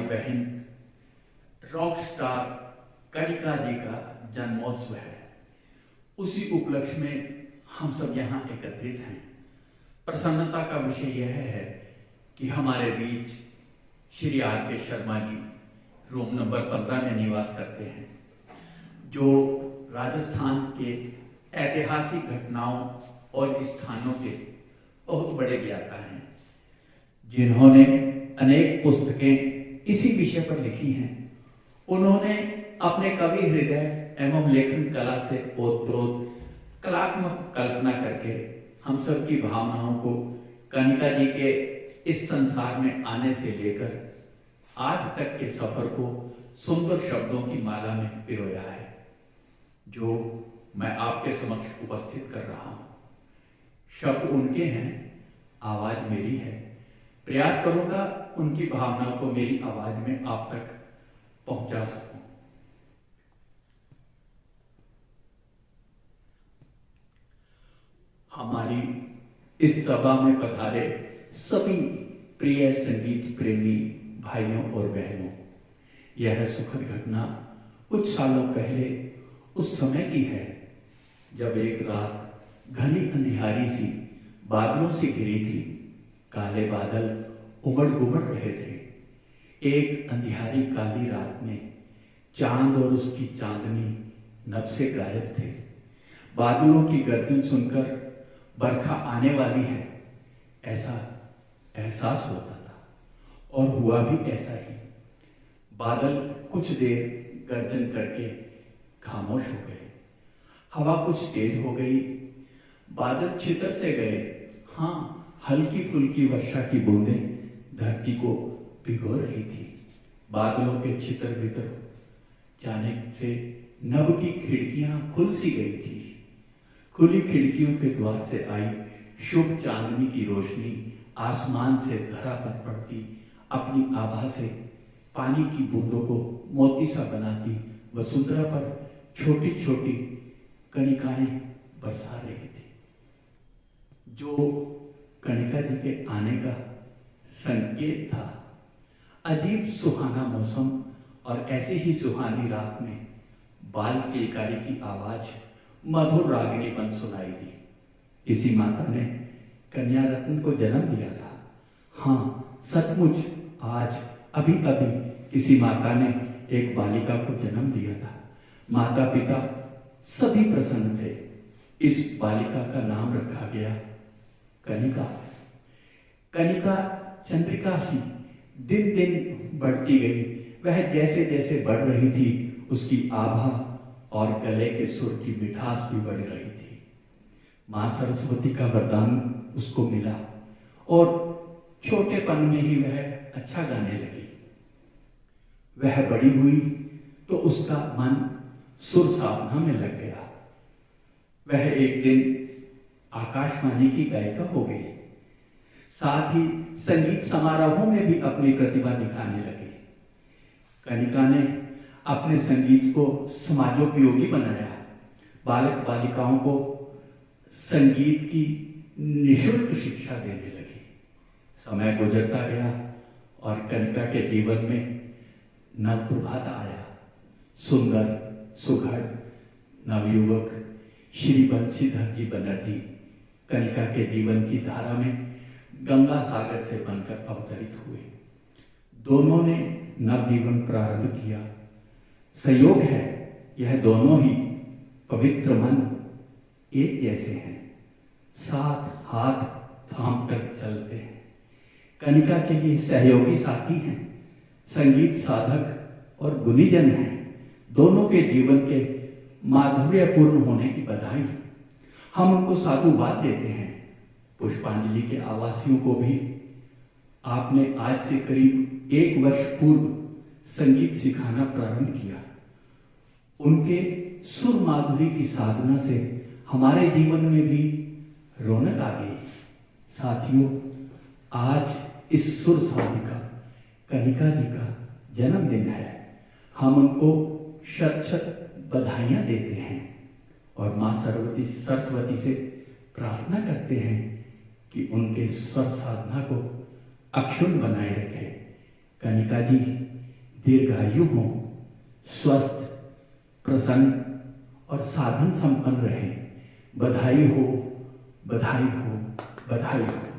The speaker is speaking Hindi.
बहन रॉक स्टार कनिका जी का जन्मोत्सव है। उसी उपलक्ष्य में हम सब यहाँ एकत्रित हैं। प्रसन्नता का विषय यह है कि हमारे बीच श्री आर के शर्मा जी रूम नंबर 15 में निवास करते हैं, जो राजस्थान के ऐतिहासिक घटनाओं और स्थानों के बहुत बड़े ज्ञाता हैं, जिन्होंने अनेक पुस्तकें इसी विषय पर लिखी हैं। उन्होंने अपने कवि हृदय एवं लेखन कला से ओतप्रोत कलात्मक कल्पना करके हम सब की भावनाओं को कनिका जी के इस संसार में आने से लेकर आज तक के सफर को सुंदर शब्दों की माला में पिरोया है, जो मैं आपके समक्ष उपस्थित कर रहा हूं। शब्द उनके हैं, आवाज मेरी है। प्रयास करूंगा उनकी भावनाओं को मेरी आवाज में आप तक पहुंचा सकूं। हमारी इस सभा में पधारे सभी प्रिय संगीत प्रेमी भाइयों और बहनों, यह सुखद घटना कुछ सालों पहले उस समय की है जब एक रात घनी अंधियारी सी बादलों से घिरी थी। काले बादल उमड़ गुमड़ रहे थे। एक अंधियारी काली रात में चांद और उसकी चांदनी नभ से गायब थे। बादलों की गर्जन सुनकर बरखा आने वाली है ऐसा एहसास होता था, और हुआ भी ऐसा ही। बादल कुछ देर गर्जन करके खामोश हो गए। हवा कुछ तेज हो गई। बादल छितर से गए। हाँ, हल्की फुल्की वर्षा की बूंदें धरती को भिगो रही थी। बादलों के छितर भीतर जाने से नभ की खिड़कियां खुल सी गई थी। खुली खिड़कियों के द्वार से आई शुभ चांदनी की रोशनी आसमान से धरा पर पड़ती अपनी आभा से पानी की बूंदों को मोती सा बनाती वसुंधरा पर छोटी छोटी कणिकाएं बरसा रही थी, जो कनिका जी के आने का संकेत था। अजीब सुहाना मौसम और ऐसे ही सुहानी रात में बाल चिलकारी की आवाज मधुर रागिनी बन सुनाई दी। इसी माता ने कन्या रत्न को जन्म दिया था। हाँ, सचमुच आज अभी अभी किसी माता ने एक बालिका को जन्म दिया था। माता पिता सभी प्रसन्न थे। इस बालिका का नाम रखा गया कनिका। कनिका चंद्रिका सी दिन दिन बढ़ती गई। वह जैसे जैसे बढ़ रही थी, उसकी आभा और गले के सुर की मिठास भी बढ़ रही थी। मां सरस्वती का वरदान उसको मिला और छोटेपन में ही वह अच्छा गाने लगी। वह बड़ी हुई तो उसका मन सुर साधना में लग गया। वह एक दिन आकाशवाणी की गायिका हो गई। साथ ही संगीत समारोहों में भी अपनी प्रतिभा दिखाने लगी। कनिका ने अपने संगीत को समाजोपयोगी बनाया। बालक बालिकाओं को संगीत की निःशुल्क शिक्षा देने लगी। समय गुजरता गया और कनिका के जीवन में नव प्रभात आया। सुंदर सुघड़ नवयुवक श्री बंशीधर जी बनर्जी कनिका के जीवन की धारा में गंगा सागर से बनकर अवतरित हुए। दोनों ने नवजीवन प्रारंभ किया। संयोग है, यह दोनों ही पवित्र मन एक जैसे हैं, साथ हाथ थाम कर चलते हैं। कनिका के लिए सहयोगी साथी हैं, संगीत साधक और गुणीजन हैं। दोनों के जीवन के माधुर्यपूर्ण होने की बधाई। हम उनको साधुवाद देते हैं। पुष्पांजलि के आवासियों को भी आपने आज से करीब 1 वर्ष पूर्व संगीत सिखाना प्रारंभ किया। उनके सुर माधुरी की साधना से हमारे जीवन में भी रौनक आ गई। साथियों, आज इस सुर साधिका कनिका जी का जन्मदिन है। हम उनको शत शत बधाइयां देते हैं और मां सरस्वती से प्रार्थना करते हैं कि उनके स्वर साधना को अक्षुण्ण बनाए रखे। कनिका जी दीर्घायु हों, स्वस्थ, प्रसन्न और साधन संपन्न रहें। बधाई हो, बधाई हो, बधाई हो।